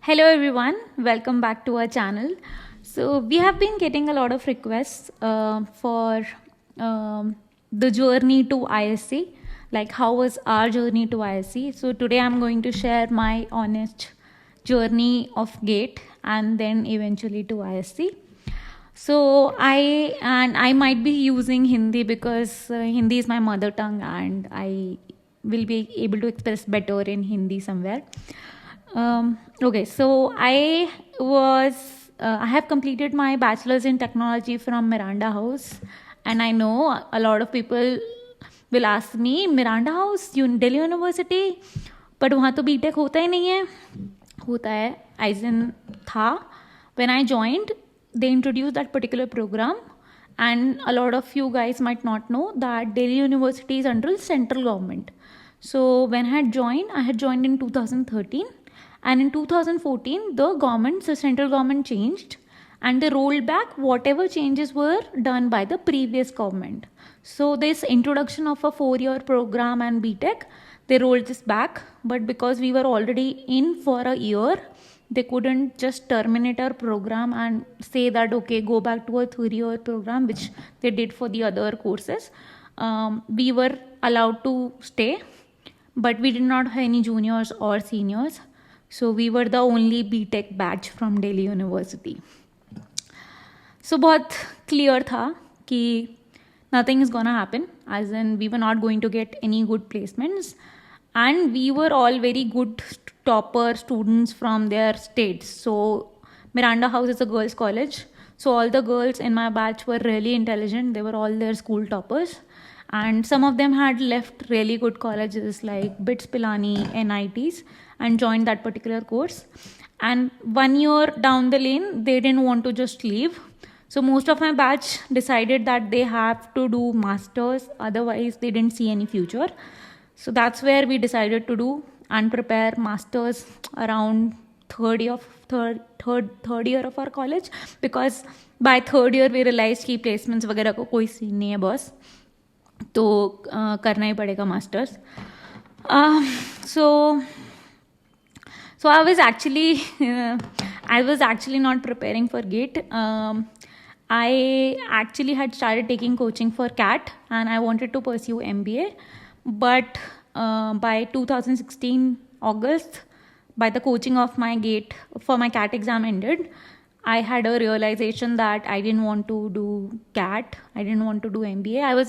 Hello everyone, welcome back to our channel. So we have been getting a lot of requests for the journey to ISC, like how was our journey to ISC. So today I'm going to share my honest journey of GATE and then eventually to ISC. So I might be using Hindi because Hindi is my mother tongue and I will be able to express better in Hindi somewhere. Okay, so I have completed my bachelor's in technology from Miranda House, and I know a lot of people will ask me Miranda House, Delhi University, but वहाँ तो BTech होता ही नहीं है. होता है, as in था. When I joined, they introduced that particular program, and a lot of you guys might not know that Delhi University is under central government. So when I had joined in 2013. And in 2014, the central government changed and they rolled back whatever changes were done by the previous government. So this introduction of a 4-year program and BTech, they rolled this back. But because we were already in for a year, they couldn't just terminate our program and say that, okay, go back to a 3-year program, which they did for the other courses. We were allowed to stay, but we did not have any juniors or seniors. So we were the only BTech batch from Delhi University. So बहुत clear था कि nothing is gonna happen, as in we were not going to get any good placements, and we were all very good topper students from their states. So Miranda House is a girls' college, so all the girls in my batch were really intelligent. They were all their school toppers. And some of them had left really good colleges like BITS Pilani, NITs, and joined that particular course. And 1 year down the lane, they didn't want to just leave. So most of my batch decided that they have to do masters, otherwise they didn't see any future. So that's where we decided to do and prepare masters around third year of our college, because by third year we realized कि placements वगैरह को कोई scene नहीं है बस, तो करना ही पड़ेगा masters. So I was actually not preparing for GATE. I actually had started taking coaching for CAT and I wanted to pursue MBA, but by 2016 August, by the coaching of my GATE for my CAT exam ended, I had a realization that I didn't want to do CAT. I didn't want to do MBA. I was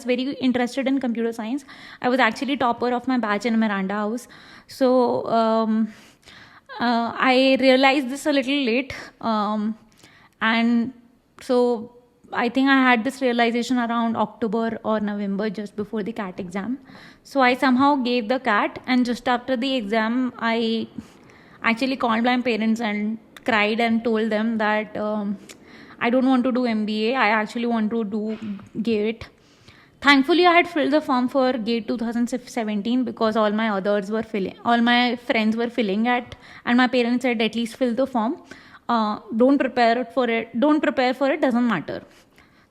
very interested in computer science. I was actually topper of my batch in Miranda House. So I realized this a little late. And so I think I had this realization around October or November, just before the CAT exam. So I somehow gave the CAT, and just after the exam, I actually called my parents and cried and told them that I don't want to do MBA. I actually want to do GATE. Thankfully, I had filled the form for GATE 2017 because all my friends were filling it, and my parents said at least fill the form. Don't prepare for it, doesn't matter.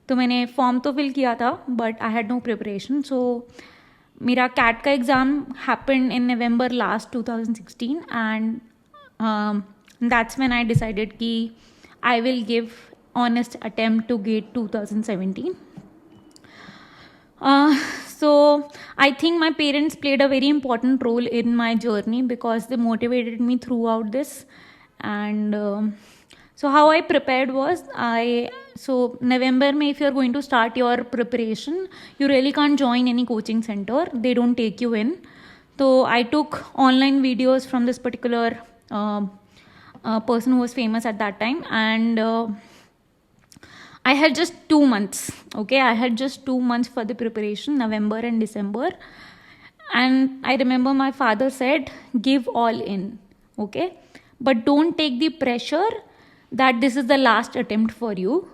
तो मैंने form तो fill किया था, but I had no preparation. So मेरा CAT का exam happened in November last 2016, and that's when I decided कि I will give honest attempt to GATE 2017. So I think my parents played a very important role in my journey because they motivated me throughout this. And so how I prepared was, so November May, if you're going to start your preparation, you really can't join any coaching center. They don't take you in. So I took online videos from this particular person who was famous at that time, and I had just 2 months. Okay, I had just 2 months for the preparation, November and December. And I remember my father said, give all in, okay? But don't take the pressure that this is the last attempt for you.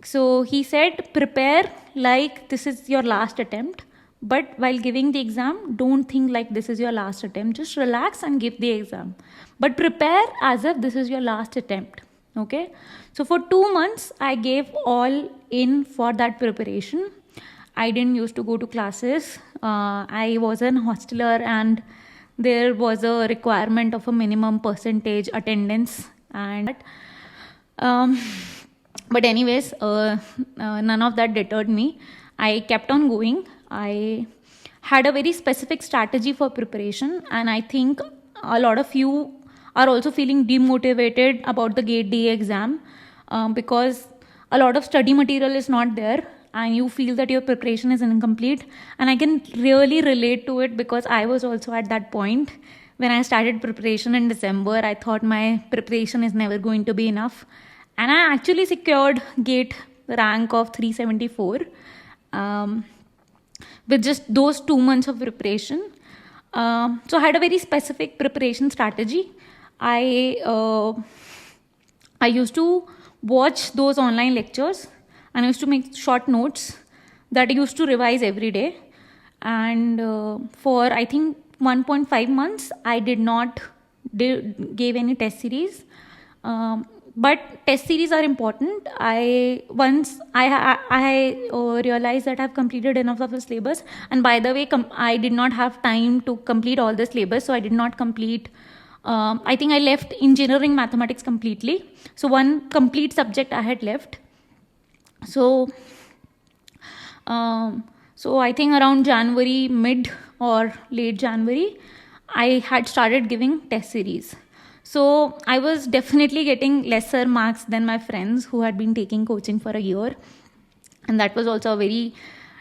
So he said, prepare like this is your last attempt. But while giving the exam, don't think like this is your last attempt. Just relax and give the exam. But prepare as if this is your last attempt. Okay. So for 2 months, I gave all in for that preparation. I didn't used to go to classes. I was an hosteler, and there was a requirement of a minimum percentage attendance, and um, but anyways, none of that deterred me. I kept on going. I had a very specific strategy for preparation, and I think a lot of you are also feeling demotivated about the GATE DA exam, because a lot of study material is not there and you feel that your preparation is incomplete. And I can really relate to it, because I was also at that point. When I started preparation in December, I thought my preparation is never going to be enough, and I actually secured GATE rank of 374 with just those 2 months of preparation. So I had a very specific preparation strategy. I used to watch those online lectures, and I used to make short notes that I used to revise every day. And for I think 1.5 months, I did not gave any test series. But test series are important. Once I realized that I've completed enough of the syllabus, and by the way, I did not have time to complete all the syllabus, so I did not complete. I think I left engineering mathematics completely. So one complete subject I had left. So I think around January, mid or late January, I had started giving test series. So I was definitely getting lesser marks than my friends who had been taking coaching for a year. And that was also a very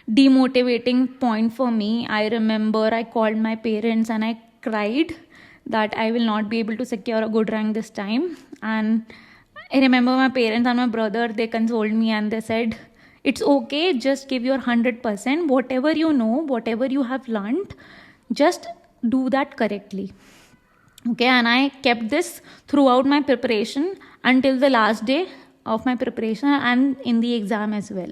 demotivating point for me. I remember I called my parents and I cried that I will not be able to secure a good rank this time. And I remember my parents and my brother, they consoled me and they said, it's okay, just give your 100%. Whatever you know, whatever you have learned, just do that correctly. Okay, and I kept this throughout my preparation until the last day of my preparation and in the exam as well.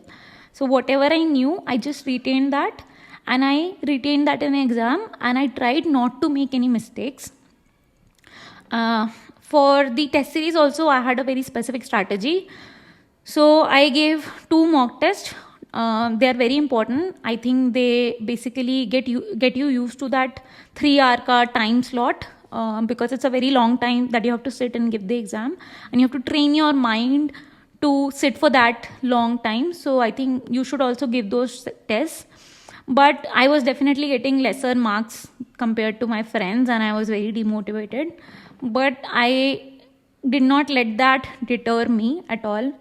So whatever I knew, I just retained that, and I retained that in the exam, and I tried not to make any mistakes. For the test series also, I had a very specific strategy. So I gave 2 mock tests. They are very important. I think they basically get you used to that 3-hour time slot, because it's a very long time that you have to sit and give the exam, and you have to train your mind to sit for that long time. So I think you should also give those tests. But I was definitely getting lesser marks compared to my friends, and I was very demotivated. But I did not let that deter me at all.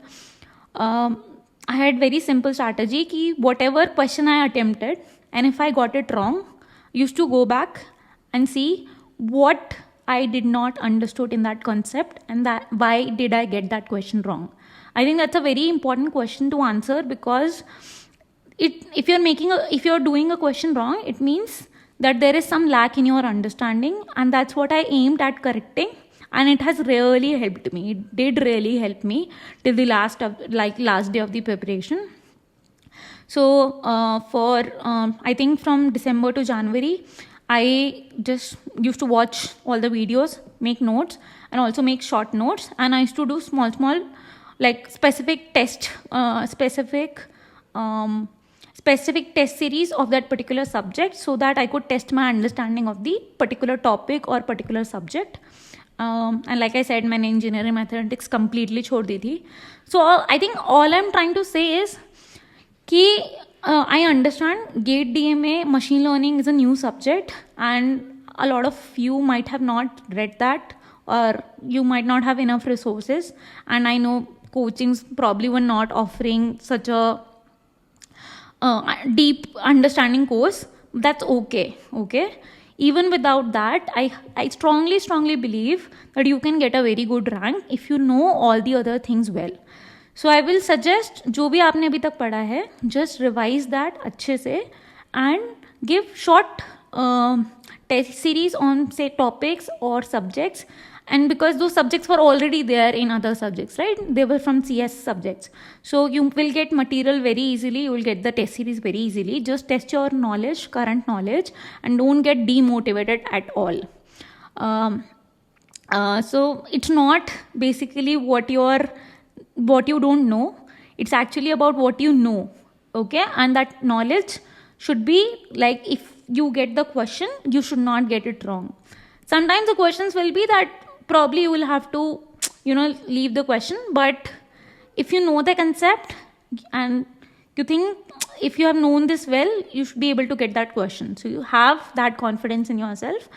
I had very simple strategy ki whatever question I attempted, and if I got it wrong, used to go back and see what I did not understood in that concept, and that why did I get that question wrong. I think that's a very important question to answer, because if you're doing a question wrong, it means that there is some lack in your understanding, and that's what I aimed at correcting. And it has really helped me. It did really help me till the last day of the preparation. So I think from December to January, I just used to watch all the videos, make notes, and also make short notes. And I used to do small like specific test series of that particular subject, so that I could test my understanding of the particular topic or particular subject. And like I said, मैंने engineering mathematics completely छोड़ दी थी. So I think all I'm trying to say is कि I understand GATE DMA machine learning is a new subject, and a lot of you might have not read that, or you might not have enough resources. And I know coachings probably were not offering such a deep understanding course. That's okay. Even without that, I strongly believe that you can get a very good rank if you know all the other things well. So I will suggest, जो भी आपने अभी तक पढ़ा है, just revise that अच्छे से and give short test series on say topics or subjects. And because those subjects were already there in other subjects, right? They were from CS subjects. So you will get material very easily. You will get the test series very easily. Just test your knowledge, current knowledge, and don't get demotivated at all. So it's not basically what you don't know. It's actually about what you know. Okay? And that knowledge should be like, if you get the question, you should not get it wrong. Sometimes the questions will be that probably you will have to, leave the question, but if you know the concept and you think if you have known this well, you should be able to get that question. So you have that confidence in yourself.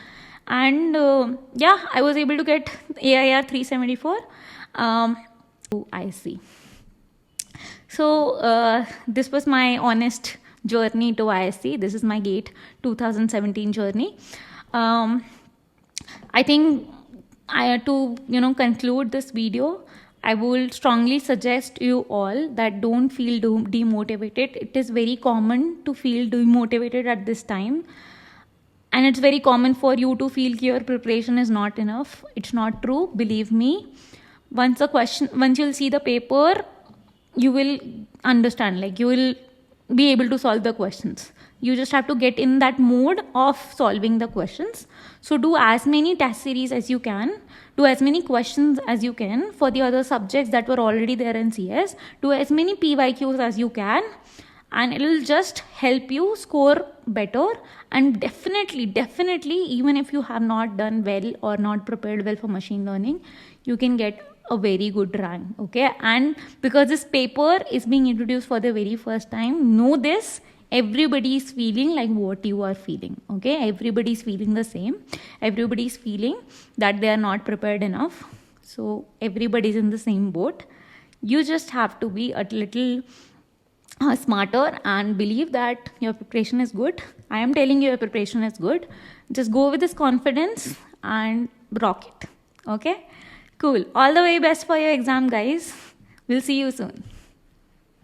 And I was able to get AIR 374 to IC. So this was my honest journey to ISC. This is my GATE 2017 journey. I think to conclude this video, I will strongly suggest you all that don't feel demotivated. It is very common to feel demotivated at this time. And it's very common for you to feel your preparation is not enough. It's not true. Believe me. Once you'll see the paper, you will understand. Like, you will be able to solve the questions. You just have to get in that mode of solving the questions. So do as many test series as you can. Do as many questions as you can for the other subjects that were already there in CS. Do as many PYQs as you can. And it will just help you score better. And definitely, even if you have not done well or not prepared well for machine learning, you can get a very good rank. Okay. And because this paper is being introduced for the very first time, know this. Everybody is feeling like what you are feeling. Okay. Everybody is feeling the same. Everybody is feeling that they are not prepared enough. So everybody is in the same boat. You just have to be a little smarter and believe that your preparation is good. I am telling you your preparation is good. Just go with this confidence and rock it. Okay. Cool. All the way best for your exam, guys. We'll see you soon.